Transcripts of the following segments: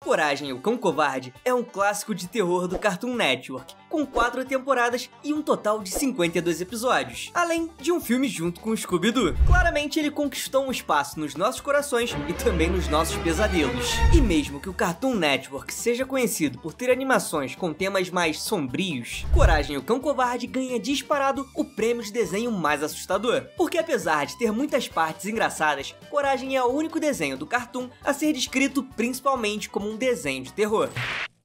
Coragem, o Cão Covarde é um clássico de terror do Cartoon Network, com 4 temporadas e um total de 52 episódios, além de um filme junto com o Scooby-Doo. Claramente ele conquistou um espaço nos nossos corações e também nos nossos pesadelos. E mesmo que o Cartoon Network seja conhecido por ter animações com temas mais sombrios, Coragem, o Cão Covarde ganha disparado o prêmio de desenho mais assustador, porque apesar de ter muitas partes engraçadas, Coragem é o único desenho do Cartoon a ser descrito principalmente como um desenho de terror.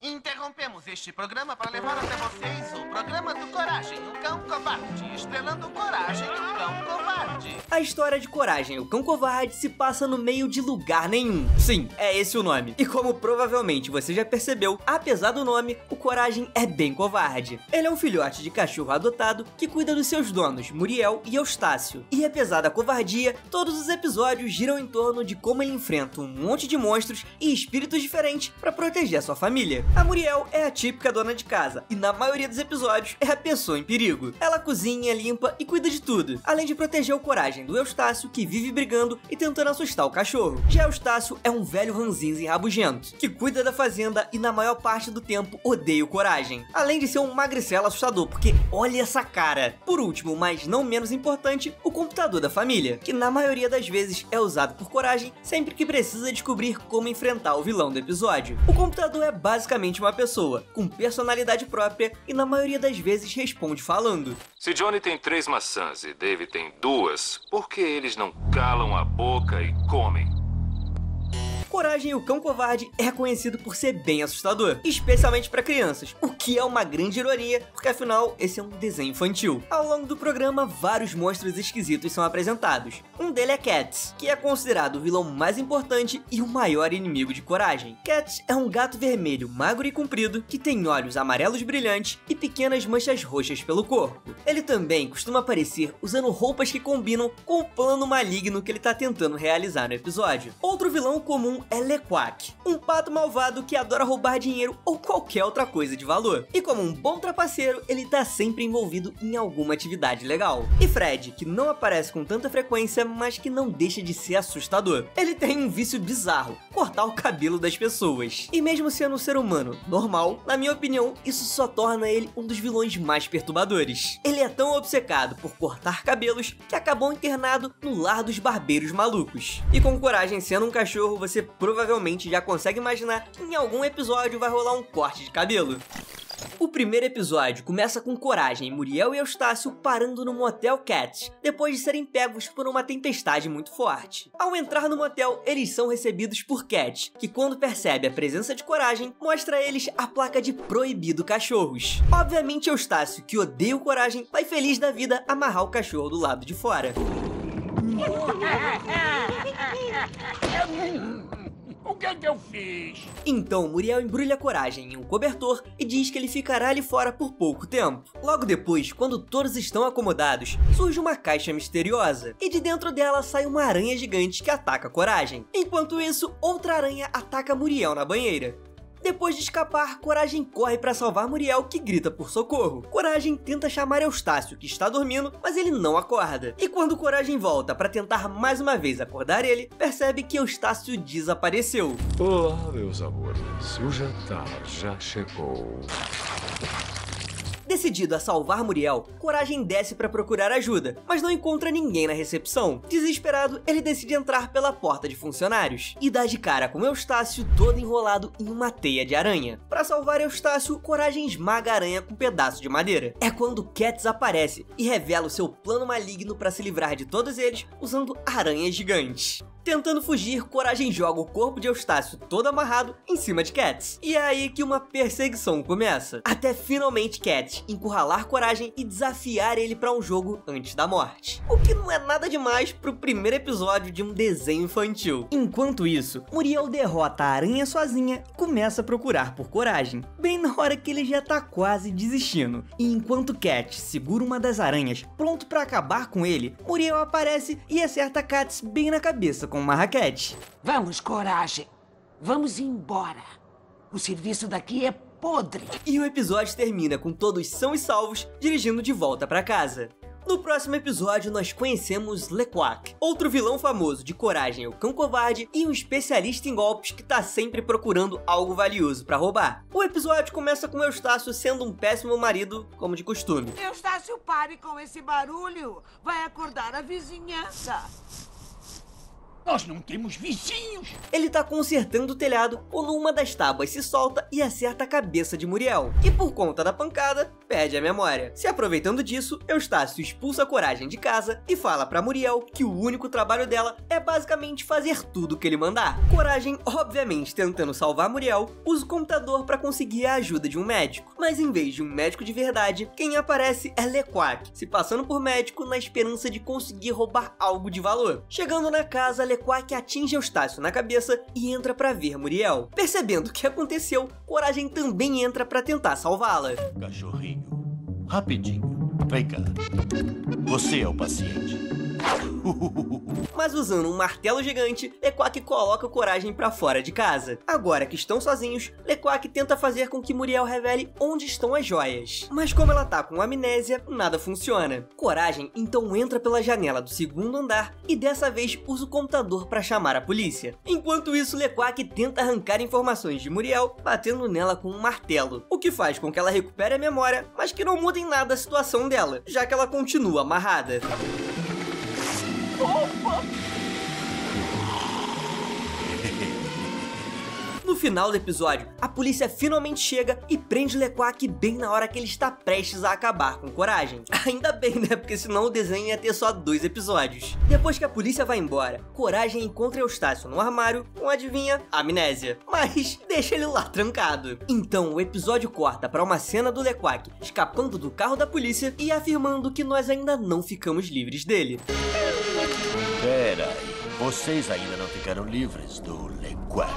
Interrompemos este programa para levar até vocês o programa do Coragem, o Cão Covarde, estrelando Coragem, o Cão Covarde. A história de Coragem, o Cão Covarde se passa no meio de lugar nenhum. Sim, é esse o nome. E como provavelmente você já percebeu, apesar do nome, o Coragem é bem covarde. Ele é um filhote de cachorro adotado que cuida dos seus donos, Muriel e Eustácio. E apesar da covardia, todos os episódios giram em torno de como ele enfrenta um monte de monstros e espíritos diferentes para proteger a sua família. A Muriel é a típica dona de casa, e na maioria dos episódios é a pessoa em perigo. Ela cozinha, limpa e cuida de tudo, além de proteger o Coragem do Eustácio, que vive brigando e tentando assustar o cachorro. Já Eustácio é um velho ranzinza e rabugento, que cuida da fazenda e na maior parte do tempo odeia o Coragem. Além de ser um magricelo assustador, porque olha essa cara. Por último, mas não menos importante, o computador da família, que na maioria das vezes é usado por Coragem sempre que precisa descobrir como enfrentar o vilão do episódio. O computador é basicamente uma pessoa, com personalidade própria e na maioria das vezes responde falando. Se Johnny tem 3 maçãs e Dave tem 2, por que eles não calam a boca e comem? Coragem, o Cão Covarde é conhecido por ser bem assustador, especialmente para crianças, o que é uma grande ironia, porque afinal esse é um desenho infantil. Ao longo do programa, vários monstros esquisitos são apresentados. Um deles é Cats, que é considerado o vilão mais importante e o maior inimigo de Coragem. Cats é um gato vermelho, magro e comprido, que tem olhos amarelos brilhantes e pequenas manchas roxas pelo corpo. Ele também costuma aparecer usando roupas que combinam com o plano maligno que ele está tentando realizar no episódio. Outro vilão comum é Lequack, um pato malvado que adora roubar dinheiro ou qualquer outra coisa de valor. E como um bom trapaceiro, ele tá sempre envolvido em alguma atividade legal. E Fred, que não aparece com tanta frequência, mas que não deixa de ser assustador. Ele tem um vício bizarro, cortar o cabelo das pessoas. E mesmo sendo um ser humano normal, na minha opinião, isso só torna ele um dos vilões mais perturbadores. Ele é tão obcecado por cortar cabelos que acabou internado no lar dos barbeiros malucos. E com Coragem sendo um cachorro, você provavelmente já consegue imaginar que em algum episódio vai rolar um corte de cabelo. O primeiro episódio começa com Coragem, Muriel e Eustácio parando no motel Cats, depois de serem pegos por uma tempestade muito forte. Ao entrar no motel, eles são recebidos por Cat, que quando percebe a presença de Coragem, mostra a eles a placa de proibido cachorros. Obviamente Eustácio, que odeia o Coragem, vai feliz da vida amarrar o cachorro do lado de fora. O que é que eu fiz? Então Muriel embrulha Coragem em um cobertor e diz que ele ficará ali fora por pouco tempo. Logo depois, quando todos estão acomodados, surge uma caixa misteriosa e de dentro dela sai uma aranha gigante que ataca Coragem. Enquanto isso, outra aranha ataca Muriel na banheira. Depois de escapar, Coragem corre para salvar Muriel, que grita por socorro. Coragem tenta chamar Eustácio, que está dormindo, mas ele não acorda. E quando Coragem volta para tentar mais uma vez acordar ele, percebe que Eustácio desapareceu. Olá, meus amores. O jantar já chegou. Decidido a salvar Muriel, Coragem desce para procurar ajuda, mas não encontra ninguém na recepção. Desesperado, ele decide entrar pela porta de funcionários e dá de cara com Eustácio todo enrolado em uma teia de aranha. Para salvar Eustácio, Coragem esmaga a aranha com um pedaço de madeira. É quando Cats aparece e revela o seu plano maligno para se livrar de todos eles usando aranhas gigantes. Tentando fugir, Coragem joga o corpo de Eustácio todo amarrado em cima de Cats. E é aí que uma perseguição começa, até finalmente Cats encurralar Coragem e desafiar ele para um jogo antes da morte. O que não é nada demais pro primeiro episódio de um desenho infantil. Enquanto isso, Muriel derrota a aranha sozinha e começa a procurar por Coragem, bem na hora que ele já tá quase desistindo. E enquanto Cats segura uma das aranhas, pronto para acabar com ele, Muriel aparece e acerta Cats bem na cabeça com uma raquete. Vamos, Coragem. Vamos embora. O serviço daqui é podre. E o episódio termina com todos sãos e salvos dirigindo de volta para casa. No próximo episódio nós conhecemos LeQuack, outro vilão famoso de Coragem, o Cão Covarde, e um especialista em golpes que tá sempre procurando algo valioso pra roubar. O episódio começa com Eustácio sendo um péssimo marido, como de costume. Eustácio, pare com esse barulho. Vai acordar a vizinhança. Nós não temos vizinhos. Ele tá consertando o telhado quando uma das tábuas se solta e acerta a cabeça de Muriel. E por conta da pancada, perde a memória. Se aproveitando disso, Eustácio expulsa a Coragem de casa e fala pra Muriel que o único trabalho dela é basicamente fazer tudo o que ele mandar. Coragem, obviamente tentando salvar Muriel, usa o computador pra conseguir a ajuda de um médico. Mas em vez de um médico de verdade, quem aparece é LeQuack, se passando por médico na esperança de conseguir roubar algo de valor. Chegando na casa, LeQuack atinge Eustácio na cabeça e entra pra ver Muriel. Percebendo o que aconteceu, Coragem também entra pra tentar salvá-la. Cachorrinho, rapidinho, vem cá. Você é o paciente. Mas usando um martelo gigante, LeQuack coloca Coragem pra fora de casa. Agora que estão sozinhos, LeQuack tenta fazer com que Muriel revele onde estão as joias. Mas como ela tá com amnésia, nada funciona. Coragem então entra pela janela do segundo andar e dessa vez usa o computador pra chamar a polícia. Enquanto isso, LeQuack tenta arrancar informações de Muriel, batendo nela com um martelo, o que faz com que ela recupere a memória, mas que não muda em nada a situação dela, já que ela continua amarrada. No final do episódio, a polícia finalmente chega e prende LeQuack bem na hora que ele está prestes a acabar com Coragem. Ainda bem, né? Porque senão o desenho ia ter só 2 episódios. Depois que a polícia vai embora, Coragem encontra Eustácio no armário com, adivinha, amnésia. Mas deixa ele lá trancado. Então o episódio corta para uma cena do LeQuack escapando do carro da polícia e afirmando que nós ainda não ficamos livres dele. Pera aí, vocês ainda não ficaram livres do LeQuack.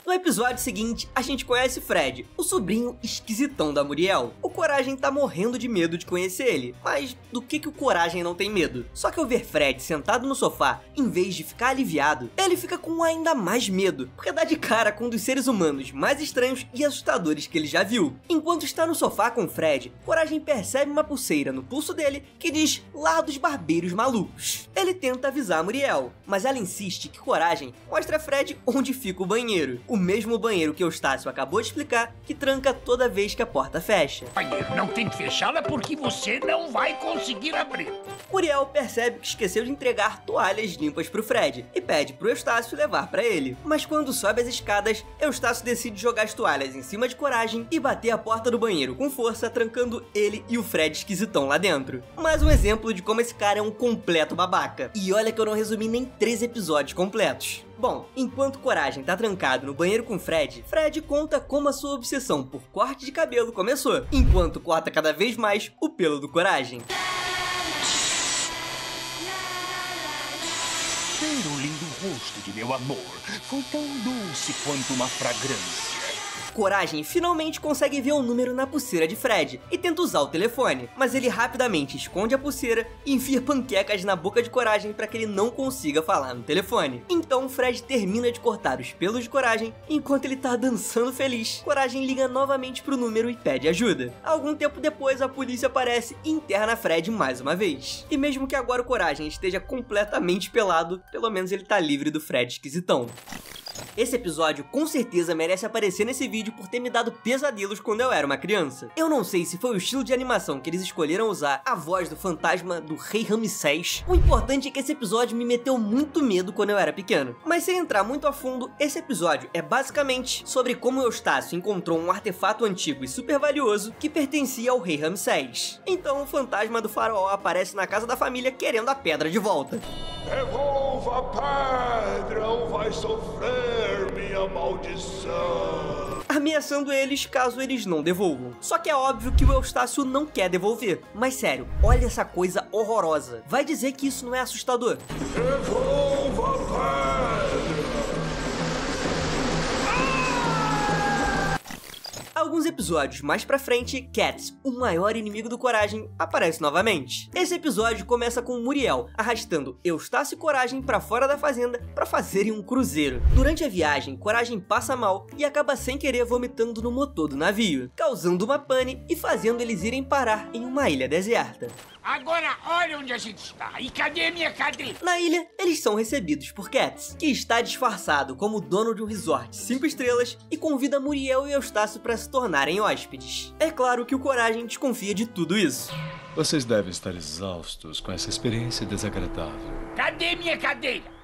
No episódio seguinte, a gente conhece Fred, o sobrinho esquisitão da Muriel. O Coragem tá morrendo de medo de conhecer ele, mas do que o Coragem não tem medo? Só que ao ver Fred sentado no sofá, em vez de ficar aliviado, ele fica com ainda mais medo, porque dá de cara com um dos seres humanos mais estranhos e assustadores que ele já viu. Enquanto está no sofá com Fred, Coragem percebe uma pulseira no pulso dele que diz Lar dos Barbeiros Malucos. Ele tenta avisar a Muriel, mas ela insiste que Coragem mostre a Fred onde fica o banheiro. O mesmo banheiro que Eustácio acabou de explicar, que tranca toda vez que a porta fecha. Banheiro não tem que fechá-la porque você não vai conseguir abrir. Muriel percebe que esqueceu de entregar toalhas limpas pro Fred e pede pro Eustácio levar pra ele. Mas quando sobe as escadas, Eustácio decide jogar as toalhas em cima de Coragem e bater a porta do banheiro com força, trancando ele e o Fred esquisitão lá dentro. Mais um exemplo de como esse cara é um completo babaca. E olha que eu não resumi nem 3 episódios completos. Bom, enquanto Coragem tá trancado no banheiro com Fred, Fred conta como a sua obsessão por corte de cabelo começou, enquanto corta cada vez mais o pelo do Coragem. Ter o lindo rosto de meu amor foi tão doce quanto uma fragrância. Coragem finalmente consegue ver o número na pulseira de Fred e tenta usar o telefone, mas ele rapidamente esconde a pulseira e enfia panquecas na boca de Coragem para que ele não consiga falar no telefone. Então Fred termina de cortar os pelos de Coragem enquanto ele tá dançando feliz. Coragem liga novamente pro número e pede ajuda. Algum tempo depois a polícia aparece e interna Fred mais uma vez. E mesmo que agora o Coragem esteja completamente pelado, pelo menos ele tá livre do Fred esquisitão. Esse episódio com certeza merece aparecer nesse vídeo por ter me dado pesadelos quando eu era uma criança. Eu não sei se foi o estilo de animação que eles escolheram usar, a voz do fantasma do rei Ramsés. O importante é que esse episódio me meteu muito medo quando eu era pequeno. Mas sem entrar muito a fundo, esse episódio é basicamente sobre como Eustácio encontrou um artefato antigo e super valioso que pertencia ao rei Ramsés. Então o fantasma do faraó aparece na casa da família querendo a pedra de volta. Devolva a pedra ou vai sofrer minha maldição. Ameaçando eles caso eles não devolvam. Só que é óbvio que o Eustácio não quer devolver. Mas sério, olha essa coisa horrorosa. Vai dizer que isso não é assustador? Devolva a pedra. Alguns episódios mais pra frente, Katz, o maior inimigo do Coragem, aparece novamente. Esse episódio começa com Muriel arrastando Eustácio e Coragem pra fora da fazenda pra fazerem um cruzeiro. Durante a viagem, Coragem passa mal e acaba sem querer vomitando no motor do navio, causando uma pane e fazendo eles irem parar em uma ilha deserta. Agora olha onde a gente está. E cadê minha cadeira? Na ilha, eles são recebidos por Katz, que está disfarçado como dono de um resort 5 estrelas e convida Muriel e Eustácio para se tornarem hóspedes. É claro que o Coragem desconfia de tudo isso. Vocês devem estar exaustos com essa experiência desagradável. Cadê minha cadeira?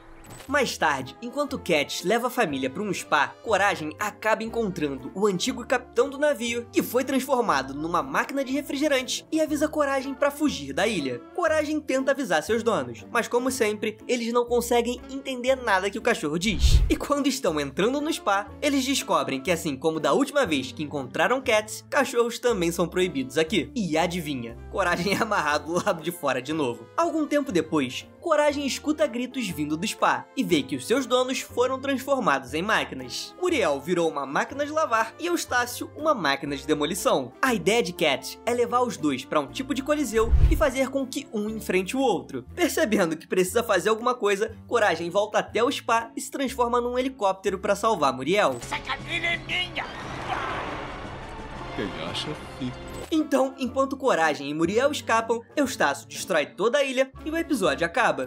Mais tarde, enquanto Katz leva a família para um spa, Coragem acaba encontrando o antigo capitão do navio, que foi transformado numa máquina de refrigerante, e avisa Coragem para fugir da ilha. Coragem tenta avisar seus donos, mas como sempre, eles não conseguem entender nada que o cachorro diz. E quando estão entrando no spa, eles descobrem que, assim como da última vez que encontraram Katz, cachorros também são proibidos aqui. E adivinha, Coragem é amarrado do lado de fora de novo. Algum tempo depois, Coragem escuta gritos vindo do spa e vê que os seus donos foram transformados em máquinas. Muriel virou uma máquina de lavar e Eustácio uma máquina de demolição. A ideia de Katz é levar os dois para um tipo de coliseu e fazer com que um enfrente o outro. Percebendo que precisa fazer alguma coisa, Coragem volta até o spa e se transforma num helicóptero para salvar Muriel. Essa cadeira é minha! Quem acha, fica. Então, enquanto Coragem e Muriel escapam, Eustácio destrói toda a ilha e o episódio acaba.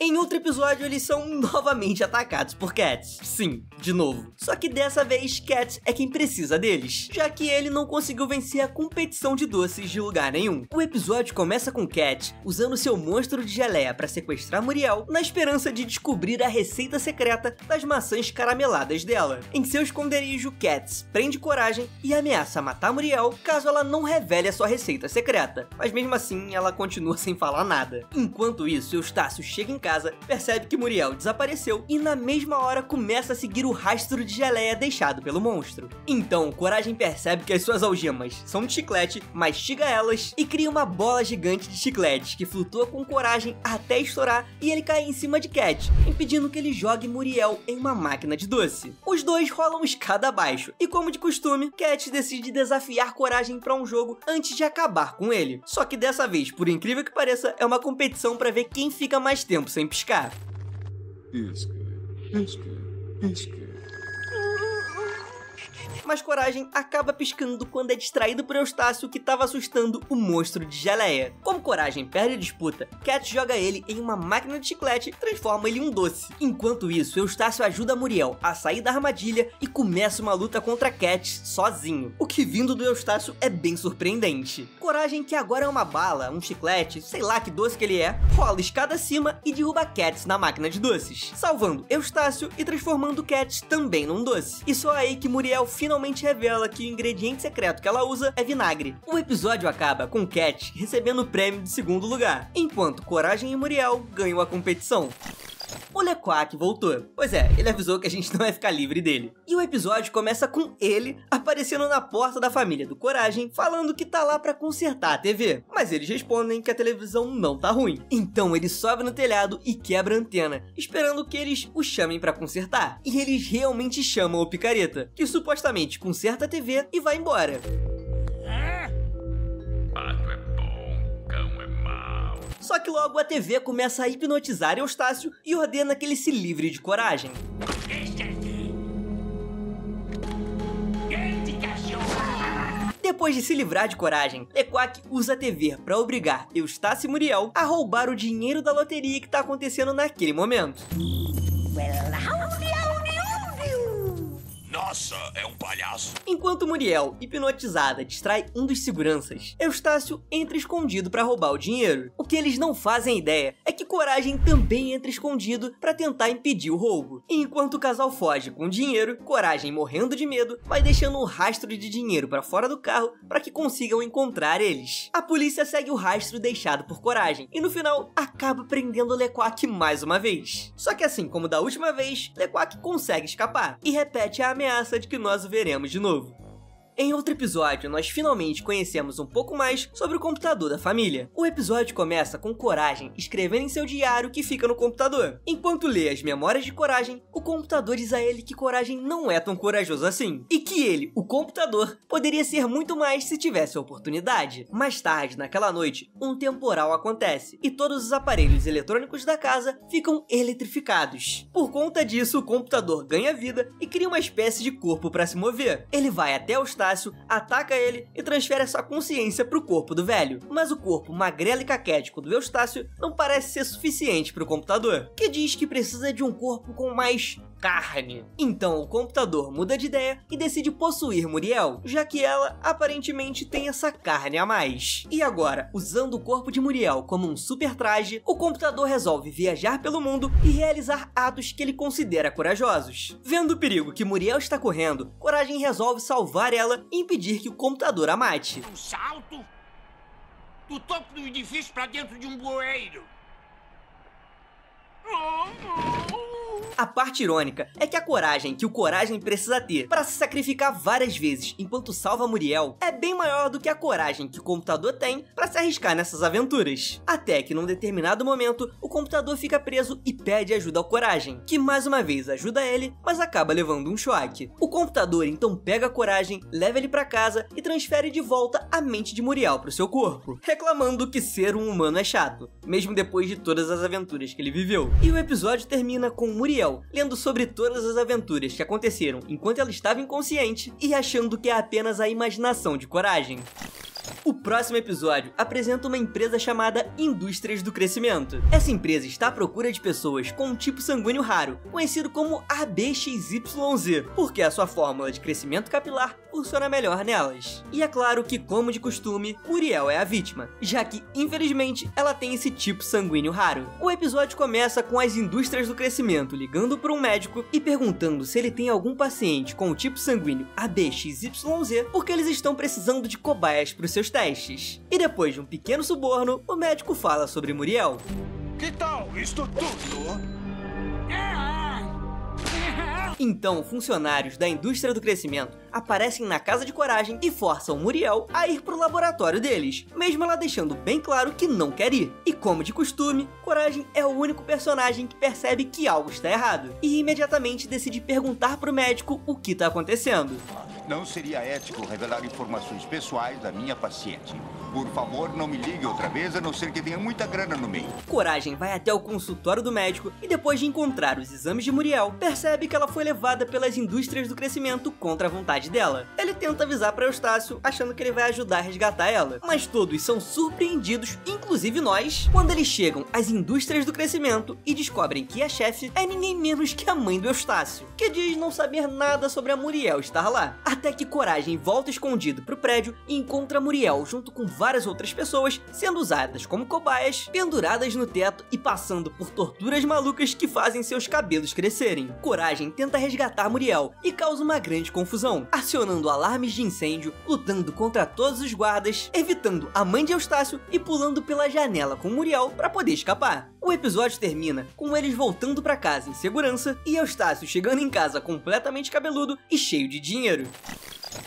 Em outro episódio, eles são novamente atacados por Katz. Sim, de novo. Só que dessa vez, Katz é quem precisa deles, já que ele não conseguiu vencer a competição de doces de lugar nenhum. O episódio começa com Katz usando seu monstro de geleia para sequestrar Muriel, na esperança de descobrir a receita secreta das maçãs carameladas dela. Em seu esconderijo, Katz prende Coragem e ameaça matar Muriel caso ela não revele a sua receita secreta. Mas mesmo assim, ela continua sem falar nada. Enquanto isso, Eustácio chega em casa, percebe que Muriel desapareceu e na mesma hora começa a seguir o rastro de geleia deixado pelo monstro. Então, Coragem percebe que as suas algemas são de chiclete, mastiga elas e cria uma bola gigante de chicletes que flutua com Coragem até estourar e ele cai em cima de Katz, impedindo que ele jogue Muriel em uma máquina de doce. Os dois rolam escada abaixo e, como de costume, Katz decide desafiar Coragem para um jogo antes de acabar com ele. Só que dessa vez, por incrível que pareça, é uma competição para ver quem fica mais tempo sem piscar. Pisca, pisca, pisca. Mas Coragem acaba piscando quando é distraído por Eustácio, que estava assustando o monstro de geleia. Como Coragem perde a disputa, Katz joga ele em uma máquina de chiclete e transforma ele em um doce. Enquanto isso, Eustácio ajuda Muriel a sair da armadilha e começa uma luta contra Katz sozinho, o que vindo do Eustácio é bem surpreendente. Coragem, que agora é uma bala, um chiclete, sei lá que doce que ele é, rola escada acima e derruba Katz na máquina de doces, salvando Eustácio e transformando Katz também num doce. E só aí que Muriel finalmente revela que o ingrediente secreto que ela usa é vinagre. O episódio acaba com Katz recebendo o prêmio de segundo lugar, enquanto Coragem e Muriel ganham a competição. O LeQuack voltou. Pois é, ele avisou que a gente não vai ficar livre dele. E o episódio começa com ele aparecendo na porta da família do Coragem, falando que tá lá pra consertar a TV. Mas eles respondem que a televisão não tá ruim. Então ele sobe no telhado e quebra a antena, esperando que eles o chamem pra consertar. E eles realmente chamam o picareta, que supostamente conserta a TV e vai embora. Pato é bom, cão é mau. Só que logo a TV começa a hipnotizar Eustácio e ordena que ele se livre de Coragem. Depois de se livrar de Coragem, LeQuack usa a TV para obrigar Eustácio e Muriel a roubar o dinheiro da loteria que tá acontecendo naquele momento. Nossa, é um palhaço. Enquanto Muriel, hipnotizada, distrai um dos seguranças, Eustácio entra escondido para roubar o dinheiro. O que eles não fazem ideia é que Coragem também entra escondido para tentar impedir o roubo. E enquanto o casal foge com o dinheiro, Coragem, morrendo de medo, vai deixando um rastro de dinheiro para fora do carro para que consigam encontrar eles. A polícia segue o rastro deixado por Coragem e no final acaba prendendo LeQuack mais uma vez. Só que assim como da última vez, LeQuack consegue escapar e repete a ameaça de que nós o veremos de novo. Em outro episódio, nós finalmente conhecemos um pouco mais sobre o computador da família. O episódio começa com Coragem escrevendo em seu diário que fica no computador. Enquanto lê as memórias de Coragem, o computador diz a ele que Coragem não é tão corajoso assim, e que ele, o computador, poderia ser muito mais se tivesse a oportunidade. Mais tarde, naquela noite, um temporal acontece, e todos os aparelhos eletrônicos da casa ficam eletrificados. Por conta disso, o computador ganha vida e cria uma espécie de corpo para se mover. Ele vai até Eustácio, ataca ele e transfere sua consciência para o corpo do velho. Mas o corpo magrelo e caquético do Eustácio não parece ser suficiente para o computador, que diz que precisa de um corpo com mais carne. Então o computador muda de ideia e decide possuir Muriel, já que ela aparentemente tem essa carne a mais. E agora, usando o corpo de Muriel como um super traje, o computador resolve viajar pelo mundo e realizar atos que ele considera corajosos. Vendo o perigo que Muriel está correndo, Coragem resolve salvar ela e impedir que o computador a mate. Um salto do topo do edifício para dentro de um bueiro. A parte irônica é que a coragem que o Coragem precisa ter para se sacrificar várias vezes enquanto salva Muriel é bem maior do que a coragem que o computador tem para se arriscar nessas aventuras. Até que num determinado momento, o computador fica preso e pede ajuda ao Coragem, que mais uma vez ajuda ele, mas acaba levando um choque. O computador então pega a Coragem, leva ele para casa e transfere de volta a mente de Muriel para o seu corpo, reclamando que ser um humano é chato, mesmo depois de todas as aventuras que ele viveu. E o episódio termina com Muriel lendo sobre todas as aventuras que aconteceram enquanto ela estava inconsciente e achando que é apenas a imaginação de Coragem. O próximo episódio apresenta uma empresa chamada Indústrias do Crescimento. Essa empresa está à procura de pessoas com um tipo sanguíneo raro, conhecido como ABXYZ, porque a sua fórmula de crescimento capilar funciona melhor nelas. E é claro que, como de costume, Muriel é a vítima, já que, infelizmente, ela tem esse tipo sanguíneo raro. O episódio começa com as Indústrias do Crescimento ligando para um médico e perguntando se ele tem algum paciente com o tipo sanguíneo ABXYZ, porque eles estão precisando de cobaias para os seus testes. E depois de um pequeno suborno, o médico fala sobre Muriel. Que tal isto tudo? Então, funcionários da Indústria do Crescimento aparecem na casa de Coragem e forçam Muriel a ir pro laboratório deles, mesmo ela deixando bem claro que não quer ir. E como de costume, Coragem é o único personagem que percebe que algo está errado, e imediatamente decide perguntar pro médico o que tá acontecendo. Não seria ético revelar informações pessoais da minha paciente. Por favor, não me ligue outra vez, a não ser que tenha muita grana no meio. Coragem vai até o consultório do médico e, depois de encontrar os exames de Muriel, percebe que ela foi levada pelas Indústrias do Crescimento contra a vontade dela. Ele tenta avisar para Eustácio, achando que ele vai ajudar a resgatar ela, mas todos são surpreendidos, inclusive nós, quando eles chegam às Indústrias do Crescimento e descobrem que a chefe é ninguém menos que a mãe do Eustácio, que diz não saber nada sobre a Muriel estar lá. Até que Coragem volta escondido pro prédio e encontra Muriel junto com várias outras pessoas sendo usadas como cobaias, penduradas no teto e passando por torturas malucas que fazem seus cabelos crescerem. Coragem tenta resgatar Muriel e causa uma grande confusão, acionando alarmes de incêndio, lutando contra todos os guardas, evitando a mãe de Eustácio e pulando pela janela com Muriel para poder escapar. O episódio termina com eles voltando para casa em segurança e Eustácio chegando em casa completamente cabeludo e cheio de dinheiro.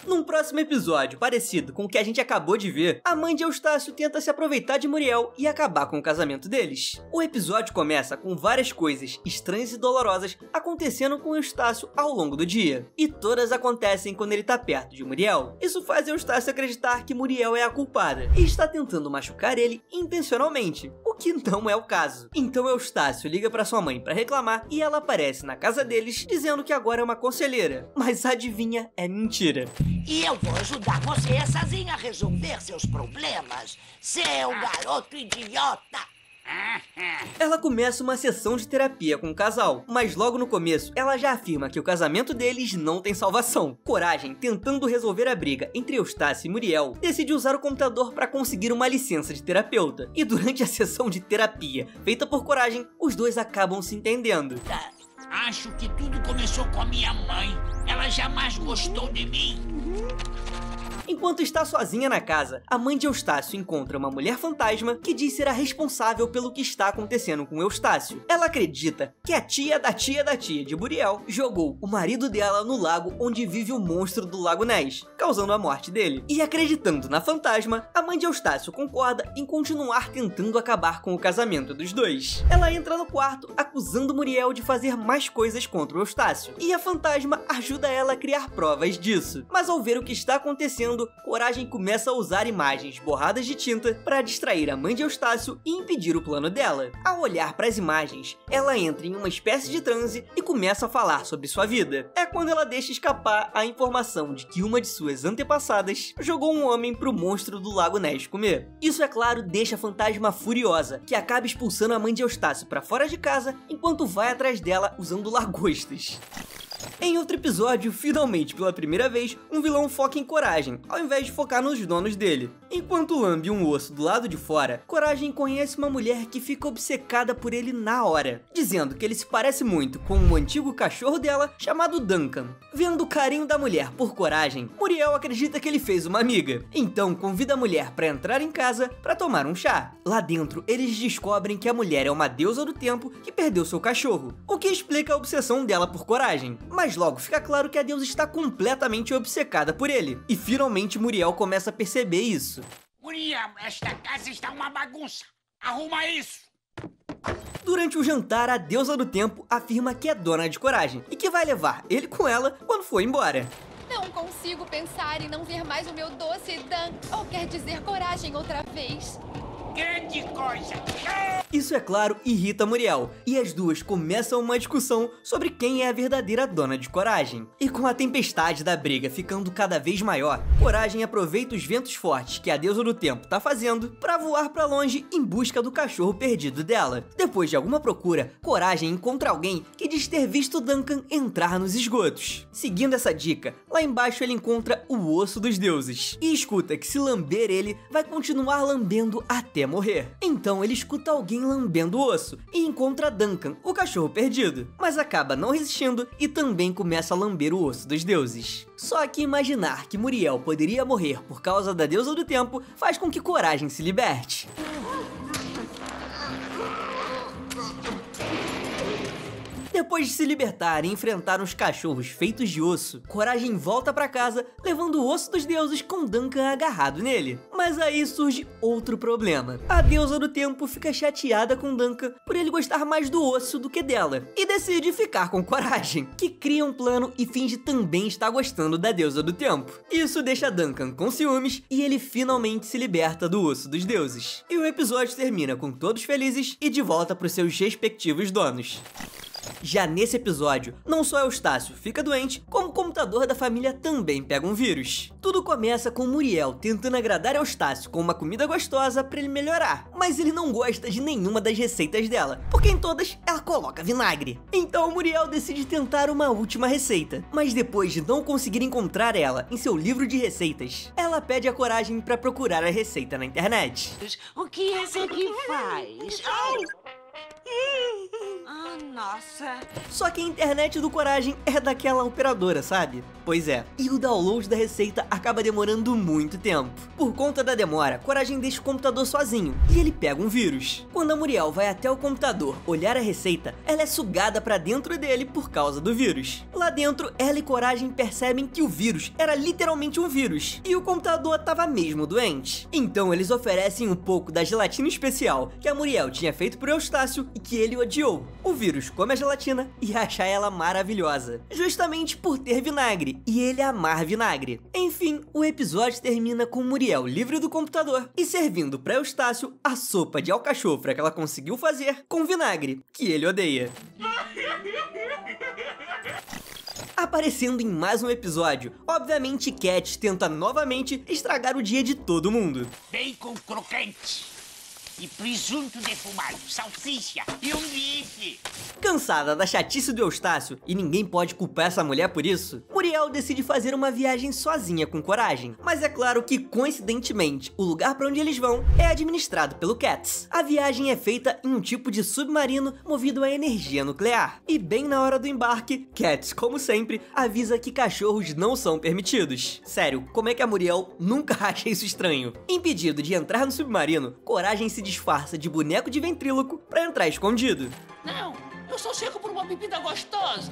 Num próximo episódio, parecido com o que a gente acabou de ver, a mãe de Eustácio tenta se aproveitar de Muriel e acabar com o casamento deles. O episódio começa com várias coisas estranhas e dolorosas acontecendo com Eustácio ao longo do dia. E todas acontecem quando ele tá perto de Muriel. Isso faz Eustácio acreditar que Muriel é a culpada e está tentando machucar ele intencionalmente, o que não é o caso. Então Eustácio liga pra sua mãe pra reclamar e ela aparece na casa deles dizendo que agora é uma conselheira. Mas adivinha, é mentira. E eu vou ajudar você sozinha a resolver seus problemas, seu garoto idiota. Ela começa uma sessão de terapia com o casal, mas logo no começo ela já afirma que o casamento deles não tem salvação. Coragem, tentando resolver a briga entre Eustácio e Muriel, decide usar o computador para conseguir uma licença de terapeuta. E durante a sessão de terapia feita por Coragem, os dois acabam se entendendo. Acho que tudo começou com a minha mãe. Ela jamais gostou de mim. Enquanto está sozinha na casa, a mãe de Eustácio encontra uma mulher fantasma que diz ser a responsável pelo que está acontecendo com Eustácio. Ela acredita que a tia da tia da tia de Buriel jogou o marido dela no lago onde vive o monstro do Lago Ness, causando a morte dele. E acreditando na fantasma, a mãe de Eustácio concorda em continuar tentando acabar com o casamento dos dois. Ela entra no quarto acusando Muriel de fazer mais coisas contra o Eustácio, e a fantasma ajuda ela a criar provas disso. Mas ao ver o que está acontecendo, Coragem começa a usar imagens borradas de tinta para distrair a mãe de Eustácio e impedir o plano dela. Ao olhar para as imagens, ela entra em uma espécie de transe e começa a falar sobre sua vida. É quando ela deixa escapar a informação de que uma de suas antepassadas jogou um homem pro monstro do Lago Ness comer. Isso, é claro, deixa a fantasma furiosa, que acaba expulsando a mãe de Eustácio para fora de casa enquanto vai atrás dela usando lagostas. Em outro episódio, finalmente pela primeira vez, um vilão foca em Coragem, ao invés de focar nos donos dele. Enquanto lambe um osso do lado de fora, Coragem conhece uma mulher que fica obcecada por ele na hora, dizendo que ele se parece muito com um antigo cachorro dela chamado Duncan. Vendo o carinho da mulher por Coragem, Muriel acredita que ele fez uma amiga, então convida a mulher para entrar em casa para tomar um chá. Lá dentro, eles descobrem que a mulher é uma deusa do tempo que perdeu seu cachorro, o que explica a obsessão dela por Coragem. Mas logo fica claro que a deusa está completamente obcecada por ele, e finalmente Muriel começa a perceber isso. Muriel, esta casa está uma bagunça. Arruma isso! Durante o jantar, a deusa do tempo afirma que é dona de Coragem e que vai levar ele com ela quando for embora. Não consigo pensar em não ver mais o meu doce Dan, ou quer dizer Coragem outra vez. Grande coisa! Isso, é claro, irrita Muriel, e as duas começam uma discussão sobre quem é a verdadeira dona de Coragem. E com a tempestade da briga ficando cada vez maior, Coragem aproveita os ventos fortes que a deusa do tempo tá fazendo para voar para longe em busca do cachorro perdido dela. Depois de alguma procura, Coragem encontra alguém que diz ter visto Duncan entrar nos esgotos. Seguindo essa dica, lá embaixo ele encontra o osso dos deuses, e escuta que se lamber ele, vai continuar lambendo até morrer. Então ele escuta alguém lambendo o osso e encontra Duncan, o cachorro perdido, mas acaba não resistindo e também começa a lamber o osso dos deuses. Só que imaginar que Muriel poderia morrer por causa da deusa do tempo faz com que Coragem se liberte. Depois de se libertar e enfrentar uns cachorros feitos de osso, Coragem volta pra casa levando o osso dos deuses com Duncan agarrado nele. Mas aí surge outro problema. A deusa do tempo fica chateada com Duncan por ele gostar mais do osso do que dela e decide ficar com Coragem, que cria um plano e finge também estar gostando da deusa do tempo. Isso deixa Duncan com ciúmes e ele finalmente se liberta do osso dos deuses. E o episódio termina com todos felizes e de volta para os seus respectivos donos. Já nesse episódio, não só Eustácio fica doente, como o computador da família também pega um vírus. Tudo começa com Muriel tentando agradar Eustácio com uma comida gostosa para ele melhorar, mas ele não gosta de nenhuma das receitas dela, porque em todas ela coloca vinagre. Então Muriel decide tentar uma última receita, mas depois de não conseguir encontrar ela em seu livro de receitas, ela pede a Coragem para procurar a receita na internet. O que esse aqui faz? Nossa. Só que a internet do Coragem é daquela operadora, sabe? Pois é, e o download da receita acaba demorando muito tempo. Por conta da demora, Coragem deixa o computador sozinho e ele pega um vírus. Quando a Muriel vai até o computador olhar a receita, ela é sugada pra dentro dele por causa do vírus. Lá dentro, ela e Coragem percebem que o vírus era literalmente um vírus e o computador tava mesmo doente. Então eles oferecem um pouco da gelatina especial que a Muriel tinha feito pro Eustácio e que ele odiou. O vírus come a gelatina e acha ela maravilhosa, justamente por ter vinagre, e ele amar vinagre. Enfim, o episódio termina com Muriel livre do computador e servindo para Eustácio a sopa de alcachofra que ela conseguiu fazer com vinagre, que ele odeia. Aparecendo em mais um episódio, obviamente Cat tenta novamente estragar o dia de todo mundo. Bacon crocante. e presunto defumado, salsicha e um bife. Cansada da chatice do Eustácio, e ninguém pode culpar essa mulher por isso, Muriel decide fazer uma viagem sozinha com Coragem. Mas é claro que, coincidentemente, o lugar para onde eles vão é administrado pelo Cats. A viagem é feita em um tipo de submarino movido a energia nuclear. E bem na hora do embarque, Cats, como sempre, avisa que cachorros não são permitidos. Sério, como é que a Muriel nunca acha isso estranho? Impedido de entrar no submarino, Coragem se disfarça de boneco de ventríloco para entrar escondido. Não, eu sou seco por uma bebida gostosa.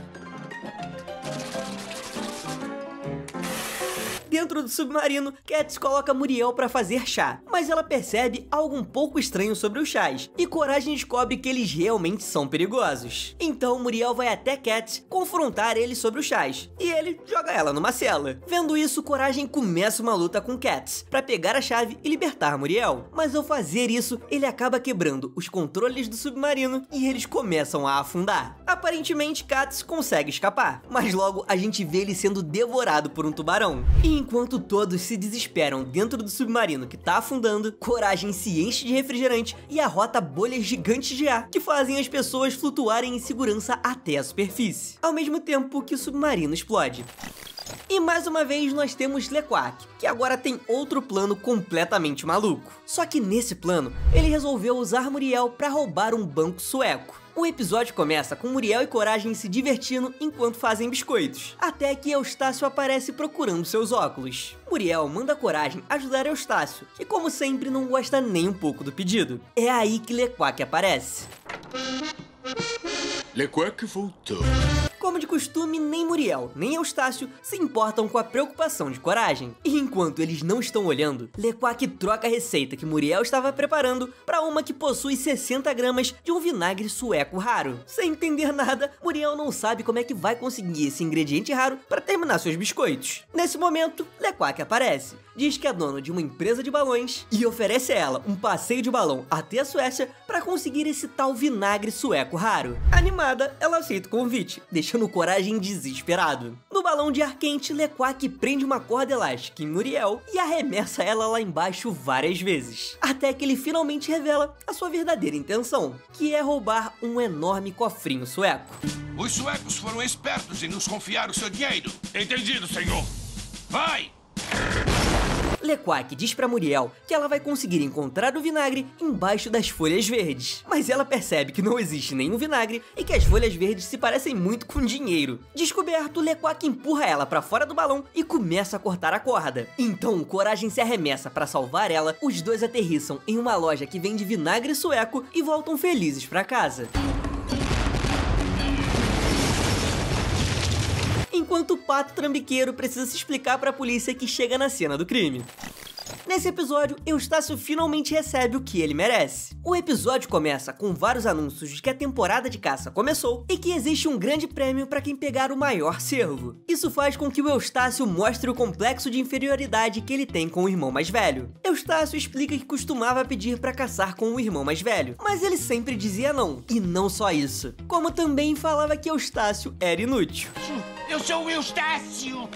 Dentro do submarino, Cats coloca Muriel para fazer chá, mas ela percebe algo um pouco estranho sobre os chás, e Coragem descobre que eles realmente são perigosos. Então Muriel vai até Cats confrontar ele sobre os chás, e ele joga ela numa cela. Vendo isso, Coragem começa uma luta com Cats para pegar a chave e libertar Muriel, mas ao fazer isso, ele acaba quebrando os controles do submarino e eles começam a afundar. Aparentemente, Cats consegue escapar, mas logo a gente vê ele sendo devorado por um tubarão. E enquanto todos se desesperam dentro do submarino que tá afundando, Coragem se enche de refrigerante e arrota bolhas gigantes de ar que fazem as pessoas flutuarem em segurança até a superfície, ao mesmo tempo que o submarino explode. E mais uma vez nós temos LeQuack, que agora tem outro plano completamente maluco. Só que nesse plano, ele resolveu usar Muriel para roubar um banco sueco. O episódio começa com Muriel e Coragem se divertindo enquanto fazem biscoitos, até que Eustácio aparece procurando seus óculos. Muriel manda Coragem ajudar Eustácio, que como sempre não gosta nem um pouco do pedido. É aí que LeQuack aparece. LeQuack voltou. Como de costume, nem Muriel, nem Eustácio se importam com a preocupação de Coragem. E enquanto eles não estão olhando, LeQuack troca a receita que Muriel estava preparando para uma que possui 60 gramas de um vinagre sueco raro. Sem entender nada, Muriel não sabe como é que vai conseguir esse ingrediente raro para terminar seus biscoitos. Nesse momento, LeQuack aparece, diz que é dono de uma empresa de balões e oferece a ela um passeio de balão até a Suécia para conseguir esse tal vinagre sueco raro. Animada, ela aceita o convite, deixando Coragem desesperado. No balão de ar quente, LeQuack prende uma corda elástica em Muriel e arremessa ela lá embaixo várias vezes, até que ele finalmente revela a sua verdadeira intenção, que é roubar um enorme cofrinho sueco. Os suecos foram espertos em nos confiar o seu dinheiro. Entendido, senhor. Vai! LeQuack diz pra Muriel que ela vai conseguir encontrar o vinagre embaixo das folhas verdes, mas ela percebe que não existe nenhum vinagre e que as folhas verdes se parecem muito com dinheiro. Descoberto, LeQuack empurra ela pra fora do balão e começa a cortar a corda. Então, Coragem se arremessa pra salvar ela, os dois aterrissam em uma loja que vende vinagre sueco e voltam felizes pra casa. Enquanto o Pato Trambiqueiro precisa se explicar para a polícia que chega na cena do crime. Nesse episódio, Eustácio finalmente recebe o que ele merece. O episódio começa com vários anúncios de que a temporada de caça começou e que existe um grande prêmio para quem pegar o maior cervo. Isso faz com que o Eustácio mostre o complexo de inferioridade que ele tem com o irmão mais velho. Eustácio explica que costumava pedir para caçar com o irmão mais velho, mas ele sempre dizia não. E não só isso, como também falava que Eustácio era inútil. Eu sou o Eustácio!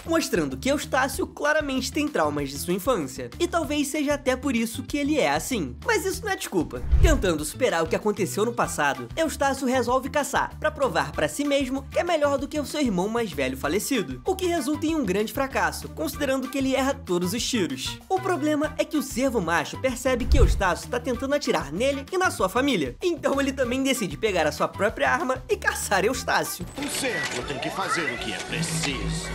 Mostrando que Eustácio claramente tem traumas de sua infância, e talvez seja até por isso que ele é assim. Mas isso não é desculpa. Tentando superar o que aconteceu no passado, Eustácio resolve caçar, para provar para si mesmo que é melhor do que o seu irmão mais velho falecido, o que resulta em um grande fracasso, considerando que ele erra todos os tiros. O problema é que o cervo macho percebe que Eustácio está tentando atirar nele e na sua família, então ele também decide pegar a sua própria arma e caçar Eustácio. Um cervo tem que fazer o que é preciso.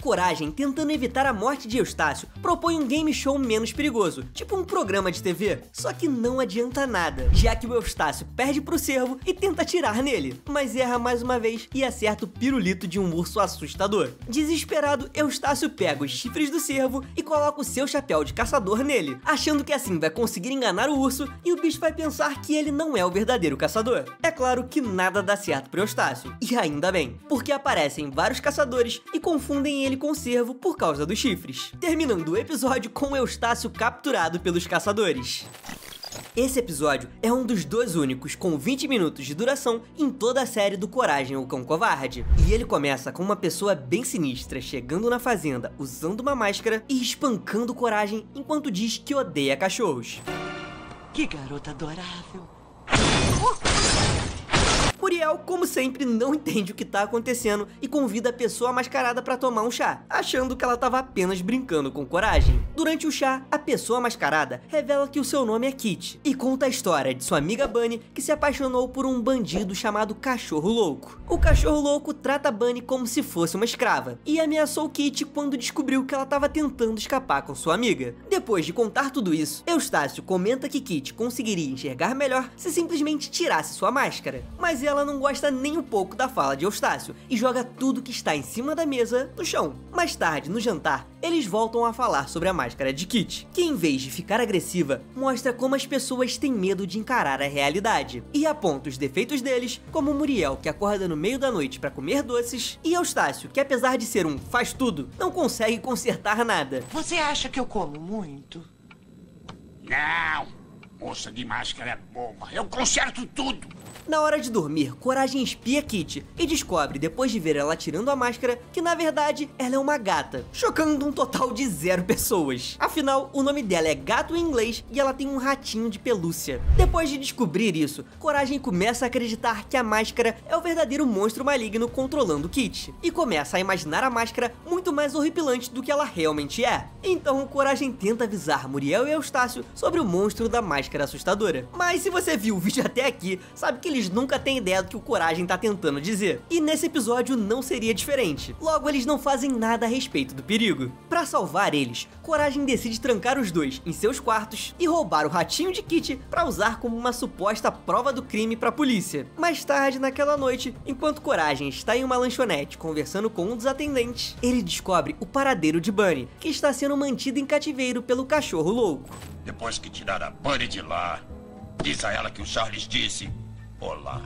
Coragem, tentando evitar a morte de Eustácio, propõe um game show menos perigoso, tipo um programa de TV. Só que não adianta nada, já que o Eustácio perde pro cervo e tenta atirar nele, mas erra mais uma vez e acerta o pirulito de um urso assustador. Desesperado, Eustácio pega os chifres do cervo e coloca o seu chapéu de caçador nele, achando que assim vai conseguir enganar o urso e o bicho vai pensar que ele não é o verdadeiro caçador. É claro que nada dá certo pro Eustácio, e ainda bem, porque aparecem vários caçadores e confundem ele com o cervo por causa dos chifres, terminando o episódio com Eustácio capturado pelos caçadores. Esse episódio é um dos 2 únicos com 20 minutos de duração em toda a série do Coragem, o Cão Covarde. E ele começa com uma pessoa bem sinistra chegando na fazenda usando uma máscara e espancando Coragem enquanto diz que odeia cachorros. Que garota adorável. Muriel, como sempre, não entende o que tá acontecendo e convida a pessoa mascarada pra tomar um chá, achando que ela tava apenas brincando com Coragem. Durante o chá, a pessoa mascarada revela que o seu nome é Kitty e conta a história de sua amiga Bunny, que se apaixonou por um bandido chamado Cachorro Louco. O Cachorro Louco trata Bunny como se fosse uma escrava e ameaçou Kitty quando descobriu que ela tava tentando escapar com sua amiga. Depois de contar tudo isso, Eustácio comenta que Kitty conseguiria enxergar melhor se simplesmente tirasse sua máscara, mas ela não gosta nem um pouco da fala de Eustácio e joga tudo que está em cima da mesa no chão. Mais tarde, no jantar, eles voltam a falar sobre a máscara de Kitty, que em vez de ficar agressiva, mostra como as pessoas têm medo de encarar a realidade, e aponta os defeitos deles, como Muriel, que acorda no meio da noite para comer doces, e Eustácio, que apesar de ser um faz-tudo, não consegue consertar nada. Você acha que eu como muito? Não! Moça de máscara é boba. Eu conserto tudo. Na hora de dormir, Coragem espia Kitty e descobre, depois de ver ela tirando a máscara, que na verdade ela é uma gata, chocando um total de 0 pessoas. Afinal, o nome dela é Gato em inglês e ela tem um ratinho de pelúcia. Depois de descobrir isso, Coragem começa a acreditar que a máscara é o verdadeiro monstro maligno controlando Kitty e começa a imaginar a máscara muito mais horripilante do que ela realmente é. Então, Coragem tenta avisar Muriel e Eustácio sobre o monstro da máscara assustadora. Mas se você viu o vídeo até aqui, sabe que eles nunca têm ideia do que o Coragem tá tentando dizer. E nesse episódio não seria diferente. Logo, eles não fazem nada a respeito do perigo. Pra salvar eles, Coragem decide trancar os dois em seus quartos e roubar o ratinho de Kitty pra usar como uma suposta prova do crime pra polícia. Mais tarde, naquela noite, enquanto Coragem está em uma lanchonete conversando com um dos atendentes, ele descobre o paradeiro de Bunny, que está sendo mantida em cativeiro pelo Cachorro Louco. Depois que tirar a Bunny de lá, diz a ela que o Charles disse: olá.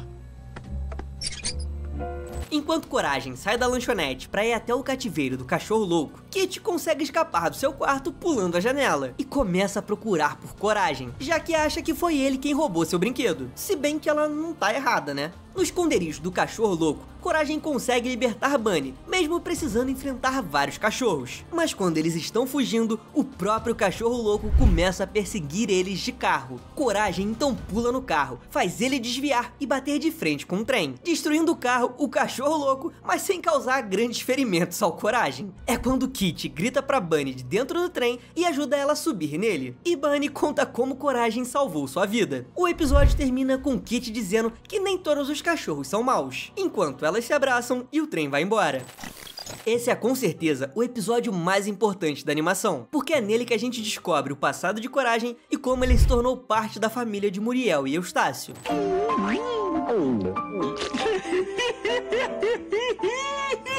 Enquanto Coragem sai da lanchonete pra ir até o cativeiro do Cachorro Louco, Kitty consegue escapar do seu quarto pulando a janela e começa a procurar por Coragem, já que acha que foi ele quem roubou seu brinquedo. Se bem que ela não tá errada, né? No esconderijo do Cachorro Louco, Coragem consegue libertar Bunny, mesmo precisando enfrentar vários cachorros. Mas quando eles estão fugindo, o próprio Cachorro Louco começa a perseguir eles de carro. Coragem então pula no carro, faz ele desviar e bater de frente com o trem, destruindo o carro, o Cachorro Louco, mas sem causar grandes ferimentos ao Coragem. É quando Kitty grita pra Bunny de dentro do trem e ajuda ela a subir nele. E Bunny conta como Coragem salvou sua vida. O episódio termina com Kitty dizendo que nem todos os cachorros são maus, enquanto elas se abraçam e o trem vai embora. Esse é com certeza o episódio mais importante da animação, porque é nele que a gente descobre o passado de Coragem e como ele se tornou parte da família de Muriel e Eustácio.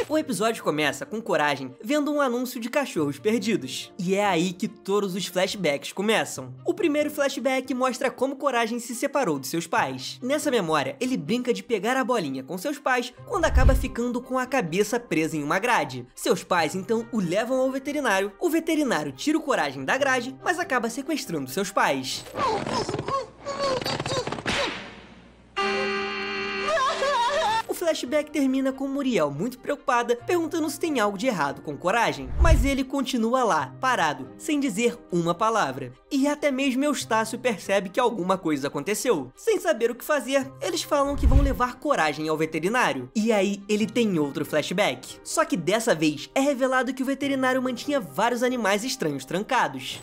O episódio começa com Coragem vendo um anúncio de cachorros perdidos. E é aí que todos os flashbacks começam. O primeiro flashback mostra como Coragem se separou de seus pais. Nessa memória, ele brinca de pegar a bolinha com seus pais quando acaba ficando com a cabeça presa em uma grade. Seus pais então o levam ao veterinário. O veterinário tira o Coragem da grade, mas acaba sequestrando seus pais. O flashback termina com Muriel muito preocupada, perguntando se tem algo de errado com Coragem, mas ele continua lá, parado, sem dizer uma palavra. E até mesmo Eustácio percebe que alguma coisa aconteceu. Sem saber o que fazer, eles falam que vão levar Coragem ao veterinário. E aí ele tem outro flashback. Só que dessa vez é revelado que o veterinário mantinha vários animais estranhos trancados.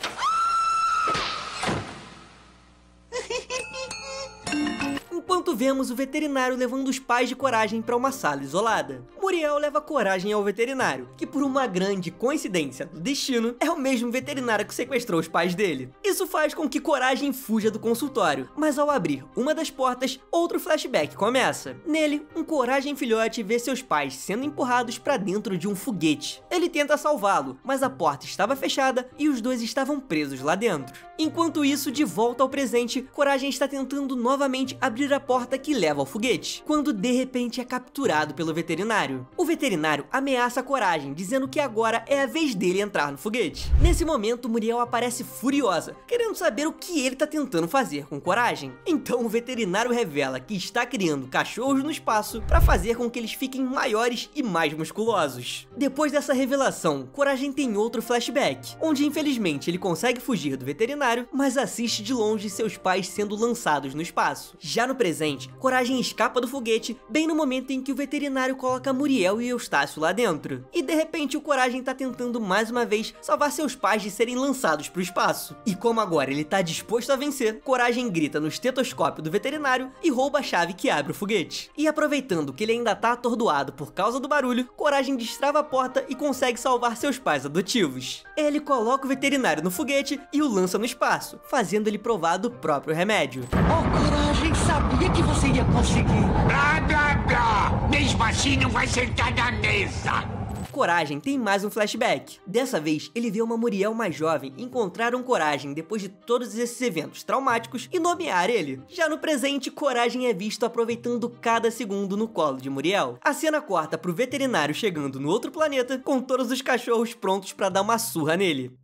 Enquanto vemos o veterinário levando os pais de Coragem para uma sala isolada. Muriel leva Coragem ao veterinário, que por uma grande coincidência do destino, é o mesmo veterinário que sequestrou os pais dele. Isso faz com que Coragem fuja do consultório, mas ao abrir uma das portas, outro flashback começa. Nele, um Coragem filhote vê seus pais sendo empurrados para dentro de um foguete. Ele tenta salvá-lo, mas a porta estava fechada e os dois estavam presos lá dentro. Enquanto isso, de volta ao presente, Coragem está tentando novamente abrir a porta porta que leva ao foguete, quando de repente é capturado pelo veterinário. O veterinário ameaça a Coragem, dizendo que agora é a vez dele entrar no foguete. Nesse momento, Muriel aparece furiosa, querendo saber o que ele tá tentando fazer com Coragem. Então o veterinário revela que está criando cachorros no espaço para fazer com que eles fiquem maiores e mais musculosos. Depois dessa revelação, Coragem tem outro flashback, onde infelizmente ele consegue fugir do veterinário, mas assiste de longe seus pais sendo lançados no espaço. Já no presente, Coragem escapa do foguete bem no momento em que o veterinário coloca Muriel e Eustácio lá dentro. E de repente o Coragem tá tentando mais uma vez salvar seus pais de serem lançados pro espaço. E como agora ele tá disposto a vencer, Coragem grita no estetoscópio do veterinário e rouba a chave que abre o foguete. E aproveitando que ele ainda tá atordoado por causa do barulho, Coragem destrava a porta e consegue salvar seus pais adotivos. Ele coloca o veterinário no foguete e o lança no espaço, fazendo ele provar do próprio remédio. Oh, Coragem, sabia que você ia conseguir. Blá, blá, blá. Mesmo assim não vai sentar na mesa. Coragem tem mais um flashback. Dessa vez, ele vê uma Muriel mais jovem encontrar um Coragem depois de todos esses eventos traumáticos e nomear ele. Já no presente, Coragem é visto aproveitando cada segundo no colo de Muriel. A cena corta pro veterinário chegando no outro planeta com todos os cachorros prontos pra dar uma surra nele.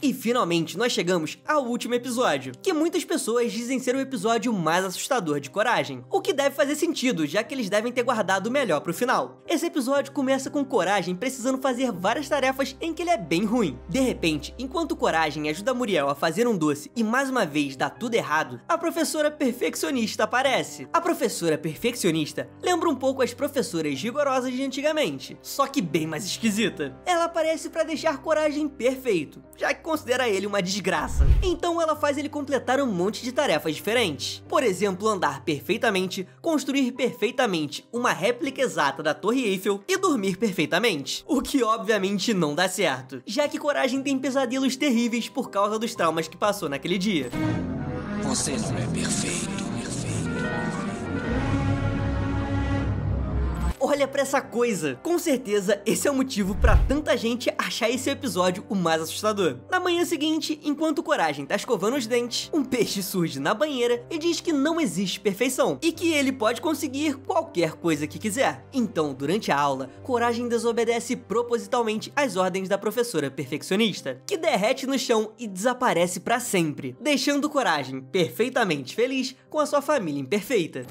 E finalmente nós chegamos ao último episódio, que muitas pessoas dizem ser o episódio mais assustador de Coragem, o que deve fazer sentido, já que eles devem ter guardado o melhor pro final. Esse episódio começa com Coragem precisando fazer várias tarefas em que ele é bem ruim. De repente, enquanto Coragem ajuda Muriel a fazer um doce e mais uma vez dá tudo errado, a professora perfeccionista aparece. A professora perfeccionista lembra um pouco as professoras rigorosas de antigamente, só que bem mais esquisita. Ela aparece para deixar Coragem perfeito, já que considera ele uma desgraça. Então ela faz ele completar um monte de tarefas diferentes. Por exemplo, andar perfeitamente, construir perfeitamente uma réplica exata da Torre Eiffel e dormir perfeitamente. O que obviamente não dá certo, já que Coragem tem pesadelos terríveis por causa dos traumas que passou naquele dia. Você não é perfeito. Olha pra essa coisa! Com certeza esse é o motivo pra tanta gente achar esse episódio o mais assustador. Na manhã seguinte, enquanto Coragem tá escovando os dentes, um peixe surge na banheira e diz que não existe perfeição e que ele pode conseguir qualquer coisa que quiser. Então, durante a aula, Coragem desobedece propositalmente às ordens da professora perfeccionista, que derrete no chão e desaparece pra sempre, deixando Coragem perfeitamente feliz com a sua família imperfeita.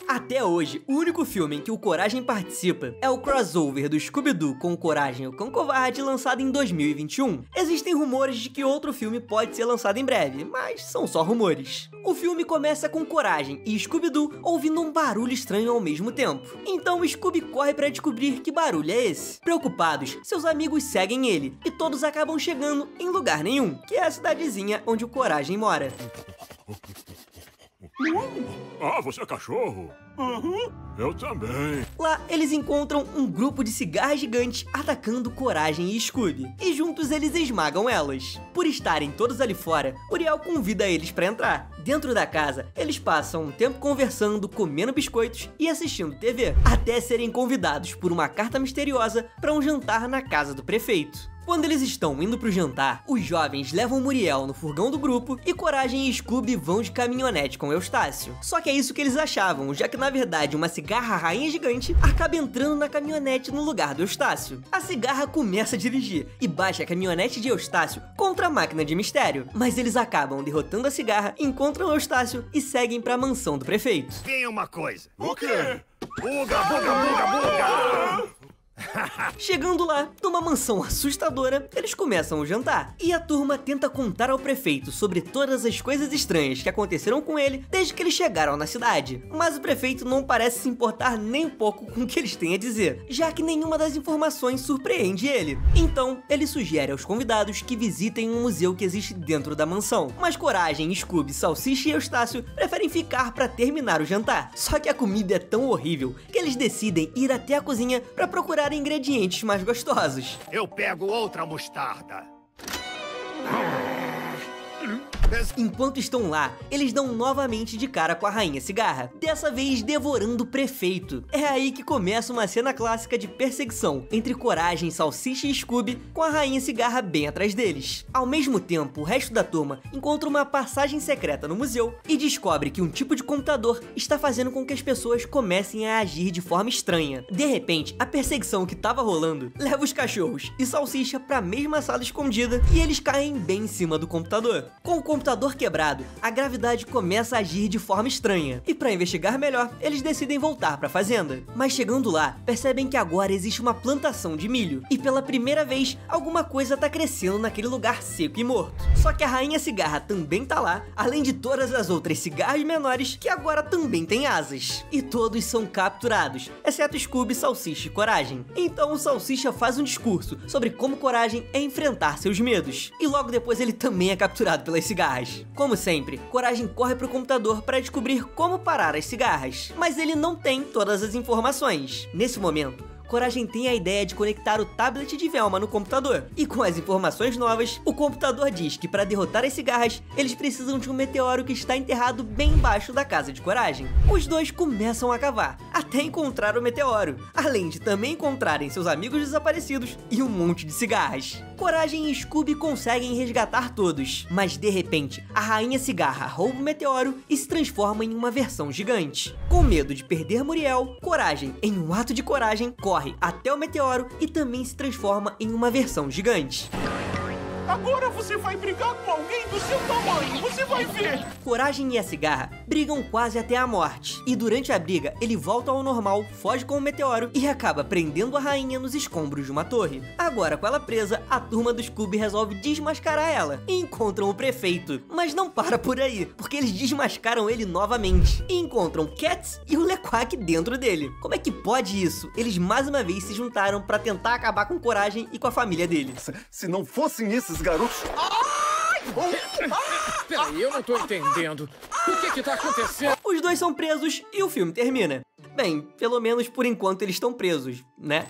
Até hoje, o único filme em que o Coragem participa é o crossover do Scooby-Doo com Coragem o Cão Covarde, lançado em 2021. Existem rumores de que outro filme pode ser lançado em breve, mas são só rumores. O filme começa com Coragem e Scooby-Doo ouvindo um barulho estranho ao mesmo tempo. Então o Scooby corre para descobrir que barulho é esse. Preocupados, seus amigos seguem ele e todos acabam chegando em lugar nenhum, que é a cidadezinha onde o Coragem mora. Ah, você é cachorro? Uhum. Eu também. Lá, eles encontram um grupo de cigarras gigantes atacando Coragem e Scooby, e juntos eles esmagam elas. Por estarem todos ali fora, Muriel convida eles pra entrar. Dentro da casa, eles passam um tempo conversando, comendo biscoitos e assistindo TV, até serem convidados por uma carta misteriosa para um jantar na casa do prefeito. Quando eles estão indo pro jantar, os jovens levam Muriel no furgão do grupo e Coragem e Scooby vão de caminhonete com Eustácio. Só que é isso que eles achavam, já que na verdade uma cigarra rainha gigante acaba entrando na caminhonete no lugar do Eustácio. A cigarra começa a dirigir e bate a caminhonete de Eustácio contra a máquina de mistério, mas eles acabam derrotando a cigarra, encontram Eustácio e seguem pra mansão do prefeito. Tem uma coisa. O quê? Buga, buga, buga, buga! Chegando lá, numa mansão assustadora, eles começam o jantar e a turma tenta contar ao prefeito sobre todas as coisas estranhas que aconteceram com ele desde que eles chegaram na cidade. Mas o prefeito não parece se importar nem um pouco com o que eles têm a dizer, já que nenhuma das informações surpreende ele. Então, ele sugere aos convidados que visitem um museu que existe dentro da mansão. Mas Coragem, Scooby, Salsicha e Eustácio preferem ficar para terminar o jantar. Só que a comida é tão horrível que eles decidem ir até a cozinha para procurar ingredientes mais gostosos. Eu pego outra mostarda. Enquanto estão lá, eles dão novamente de cara com a Rainha Cigarra, dessa vez devorando o prefeito. É aí que começa uma cena clássica de perseguição entre Coragem, Salsicha e Scooby, com a Rainha Cigarra bem atrás deles. Ao mesmo tempo, o resto da turma encontra uma passagem secreta no museu e descobre que um tipo de computador está fazendo com que as pessoas comecem a agir de forma estranha. De repente, a perseguição que estava rolando leva os cachorros e Salsicha para a mesma sala escondida e eles caem bem em cima do computador. Com o computador quebrado, a gravidade começa a agir de forma estranha e para investigar melhor, eles decidem voltar para a fazenda. Mas chegando lá, percebem que agora existe uma plantação de milho e pela primeira vez, alguma coisa tá crescendo naquele lugar seco e morto. Só que a Rainha Cigarra também tá lá, além de todas as outras cigarras menores que agora também têm asas. E todos são capturados, exceto Scooby, Salsicha e Coragem. Então o Salsicha faz um discurso sobre como Coragem é enfrentar seus medos. E logo depois ele também é capturado pelas cigarras. Como sempre, Coragem corre pro computador para descobrir como parar as cigarras. Mas ele não tem todas as informações. Nesse momento, Coragem tem a ideia de conectar o tablet de Velma no computador. E com as informações novas, o computador diz que para derrotar as cigarras, eles precisam de um meteoro que está enterrado bem embaixo da casa de Coragem. Os dois começam a cavar, até encontrar o meteoro, além de também encontrarem seus amigos desaparecidos e um monte de cigarras. Coragem e Scooby conseguem resgatar todos, mas de repente, a Rainha Cigarra rouba o meteoro e se transforma em uma versão gigante. Com medo de perder Muriel, Coragem, em um ato de coragem, corre até o meteoro e também se transforma em uma versão gigante. Agora você vai brigar com alguém do seu tamanho, você vai ver! Coragem e a Cigarra brigam quase até a morte. E durante a briga, ele volta ao normal, foge com o meteoro e acaba prendendo a rainha nos escombros de uma torre. Agora, com ela presa, a turma do Scooby resolve desmascarar ela e encontram o prefeito. Mas não para por aí, porque eles desmascaram ele novamente e encontram Cats e o Lequack dentro dele. Como é que pode isso? Eles mais uma vez se juntaram para tentar acabar com Coragem e com a família dele. Se não fossem esses garotos... Peraí, eu não tô entendendo. O que tá acontecendo? Os dois são presos e o filme termina. Bem, pelo menos por enquanto eles estão presos, né?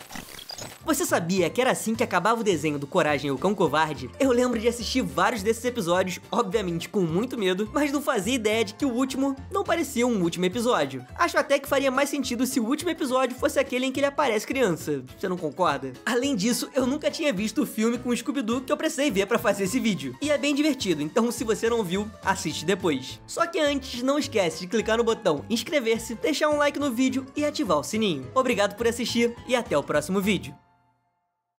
Você sabia que era assim que acabava o desenho do Coragem e o Cão Covarde? Eu lembro de assistir vários desses episódios, obviamente com muito medo, mas não fazia ideia de que o último não parecia um último episódio. Acho até que faria mais sentido se o último episódio fosse aquele em que ele aparece criança. Você não concorda? Além disso, eu nunca tinha visto o filme com o Scooby-Doo que eu precisei ver pra fazer esse vídeo. E é bem divertido, então se você não viu, assiste depois. Só que antes, não esquece de clicar no botão inscrever-se, deixar um like no vídeo e ativar o sininho. Obrigado por assistir e até o próximo vídeo.